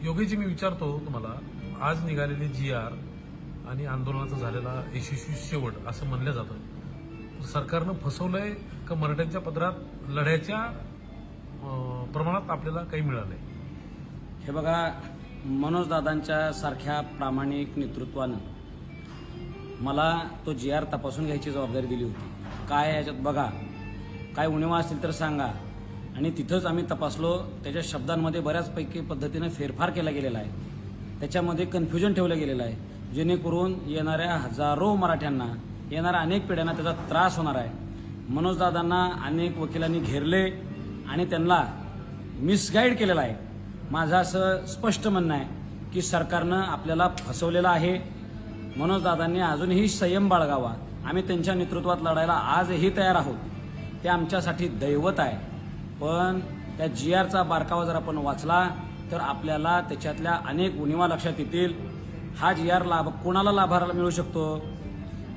योगेशजी, मी विचारतो तुम्हाला, आज निघालेली जी.आर. आणि आंदोलनाचा झालेला यशस्वी शेवट असं म्हणलं जातं. सरकारनं फसवलंय का मराठ्यांच्या पदरात लढ्याच्या प्रमाणात आपल्याला काही मिळालंय? हे बघा, मनोजदादांच्या सारख्या प्रामाणिक नेतृत्वानं मला तो जी.आर. तपासून घ्यायची जबाबदारी दिली होती. काय याच्यात बघा, काय उणिवा असतील तर सांगा. आणि तिथंच आम्ही तपासलो. त्याच्या शब्दांमध्ये बऱ्याचपैकी पद्धतीने फेरफार केला गेलेला आहे. त्याच्यामध्ये कन्फ्युजन ठेवलं गेलेलं आहे, जेणेकरून येणाऱ्या हजारो मराठ्यांना, येणाऱ्या अनेक पिढ्यांना त्याचा त्रास होणार आहे. मनोजदादांना अनेक वकिलांनी घेरले आणि त्यांना मिसगाईड केलेलं आहे. माझं असं स्पष्ट म्हणणं आहे की सरकारनं आपल्याला फसवलेलं आहे. मनोजदादांनी अजूनही संयम बाळगावा. आम्ही त्यांच्या नेतृत्वात लढायला आजही तयार आहोत. ते आमच्यासाठी दैवत आहे. पण त्या जी.आर.चा बारकावा जर आपण वाचला तर आपल्याला त्याच्यातल्या अनेक उणिवा लक्षात येतील. हा जी.आर. कोणाला लाभाला मिळू शकतो?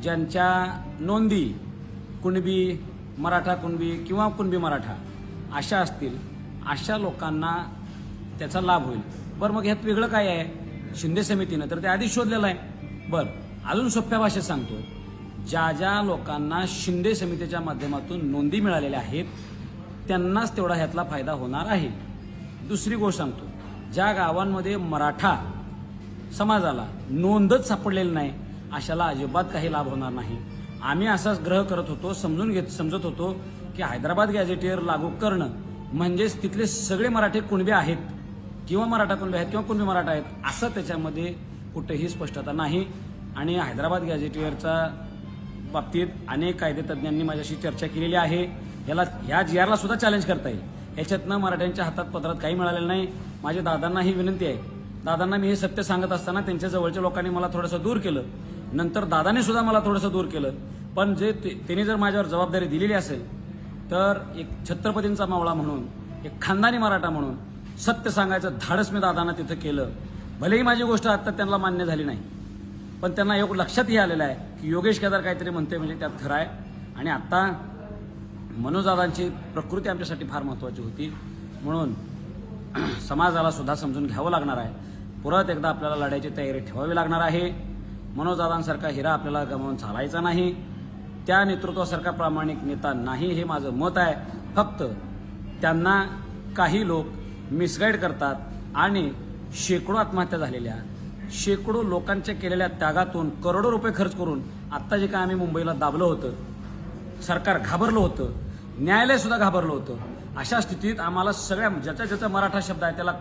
ज्यांच्या नोंदी कुणबी मराठा कुणबी किंवा कुणबी मराठा अशा असतील, अशा लोकांना त्याचा लाभ होईल. बरं, मग ह्यात वेगळं काय आहे? शिंदे समितीनं तर ते आधीच शोधलेलं आहे. बरं, अजून सोप्या भाषेत सांगतो, ज्या ज्या लोकांना शिंदे समितीच्या माध्यमातून नोंदी मिळालेल्या आहेत त्यांनाच तेवढा ह्यातला फायदा होणार आहे. दुसरी गोष्ट सांगतो, ज्या गावांमध्ये मराठा समाजाला नोंदच सापडलेली नाही अशाला अजिबात काही लाभ होणार नाही. आम्ही असाच ग्रह करत होतो, समजत होतो की हैदराबाद गॅझेटियर लागू करणं म्हणजेच तिथले सगळे मराठे कुणबे आहेत किंवा मराठा कुणबे आहेत किंवा कुणबी मराठा आहेत, असं त्याच्यामध्ये कुठेही स्पष्टता नाही. आणि हैदराबाद गॅझेटियरच्या बाबतीत अनेक कायदेतज्ञांनी माझ्याशी चर्चा केलेली आहे. ह्या जी.आर.ला सुद्धा चॅलेंज करता येईल. ह्याच्यातनं मराठ्यांच्या हातात पदरात काही मिळालेलं नाही. माझ्या दादांना ही विनंती आहे. दादांना मी हे सत्य सांगत असताना त्यांच्या जवळच्या लोकांनी मला थोडंसं दूर केलं. नंतर दादाने सुद्धा मला थोडंसं दूर केलं. पण जे त्यांनी जर माझ्यावर जबाबदारी दिलेली असेल तर एक छत्रपतींचा मावळा म्हणून, एक खानदानी मराठा म्हणून सत्य सांगायचं धाडस मी दादांना तिथं केलं. भलेही माझी गोष्ट आता त्यांना मान्य झाली नाही, पण त्यांना एक लक्षातही आलेलं आहे की योगेश केदार काहीतरी म्हणते म्हणजे त्यात खरं आहे. आणि आता मनोजदादांची प्रकृती आमच्यासाठी फार महत्त्वाची होती, म्हणून समाजाला सुद्धा समजून घ्यावं लागणार आहे. परत एकदा आपल्याला लढायची तयारी ठेवावी लागणार आहे. मनोजदादांसारखा हिरा आपल्याला गमावून चालायचा नाही. त्या नेतृत्वासारखा प्रामाणिक नेता नाही, हे माझं मत आहे. फक्त त्यांना काही लोक मिसगाईड करतात आणि शेकडो आत्महत्या झालेल्या, शेकडो लोकांच्या केलेल्या त्यागातून करोडो रुपये खर्च करून आत्ता जे काय आम्ही मुंबईला दाबलं होतं, सरकार घाबरलं होतं, न्यायालय सुद्धा घाबरलं होतं. अशा स्थितीत आम्हाला सगळ्या ज्याचा मराठा शब्द आहे त्याला